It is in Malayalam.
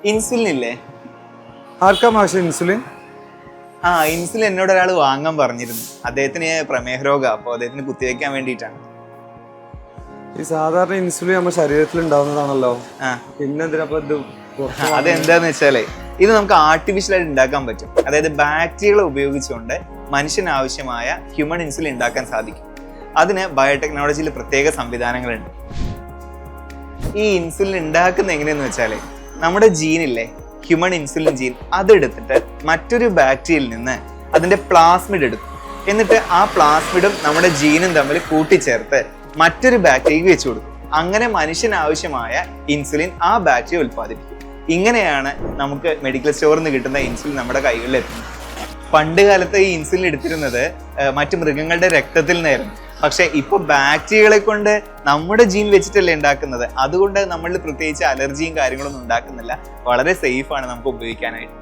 ഇൻസുലിൻ ഇല്ലേ? ആർക്കാ ആവശ്യം ഇൻസുലിൻ? ഇൻസുലിൻ എന്നോട് ഒരാൾ വാങ്ങാൻ പറഞ്ഞിരുന്നു. അദ്ദേഹത്തിന് പ്രമേഹ രോഗം, അപ്പോൾ അദ്ദേഹത്തിന് കുത്തിവെക്കാൻ വേണ്ടിയിട്ടാണ്. ഈ സാധാരണ ഇൻസുലിൻ നമ്മുടെ ശരീരത്തിൽ ഉണ്ടാവുന്നതാണല്ലോ, പിന്നെന്തിനാ ഇത്? അതെന്താന്ന് വെച്ചാലേ, ഇത് നമുക്ക് ആർട്ടിഫിഷ്യൽ ആയിട്ട് ഉണ്ടാക്കാൻ പറ്റും. അതായത് ബാക്ടീരിയകളെ ഉപയോഗിച്ചുകൊണ്ട് മനുഷ്യന് ആവശ്യമായ ഹ്യൂമൻ ഇൻസുലിൻ ഉണ്ടാക്കാൻ സാധിക്കും. അതിന് ബയോടെക്നോളജിയിൽ പ്രത്യേക സംവിധാനങ്ങളുണ്ട്. ഈ ഇൻസുലിൻ ഉണ്ടാക്കുന്ന എങ്ങനെയെന്ന് വെച്ചാല്, നമ്മുടെ ജീനില്ലേ, ഹ്യൂമൻ ഇൻസുലിൻ ജീൻ, അതെടുത്തിട്ട് മറ്റൊരു ബാക്ടീരിയയിൽ നിന്ന് അതിന്റെ പ്ലാസ്മിഡ് എടുക്കും. എന്നിട്ട് ആ പ്ലാസ്മിഡും നമ്മുടെ ജീനും തമ്മിൽ കൂട്ടിച്ചേർത്ത് മറ്റൊരു ബാക്ടീരിയക്ക് വെച്ചു കൊടുക്കും. അങ്ങനെ മനുഷ്യന് ആവശ്യമായ ഇൻസുലിൻ ആ ബാക്ടീരിയ ഉൽപ്പാദിപ്പിക്കും. ഇങ്ങനെയാണ് നമുക്ക് മെഡിക്കൽ സ്റ്റോറിൽ നിന്ന് കിട്ടുന്ന ഇൻസുലിൻ നമ്മുടെ കൈകളിൽ എത്തുന്നത്. പണ്ട് കാലത്ത് ഈ ഇൻസുലിൻ എടുത്തിരുന്നത് മറ്റു മൃഗങ്ങളുടെ രക്തത്തിൽ നിന്നായിരുന്നു. പക്ഷെ ഇപ്പൊ ബാക്ടീരിയകളെ കൊണ്ട് നമ്മുടെ ജീൻ വെച്ചിട്ടല്ലേ ഉണ്ടാക്കുന്നത്. അതുകൊണ്ട് നമ്മളിൽ പ്രത്യേകിച്ച് അലർജിയും കാര്യങ്ങളൊന്നും ഉണ്ടാക്കുന്നില്ല. വളരെ സേഫ് ആണ് നമുക്ക് ഉപയോഗിക്കാനായിട്ട്.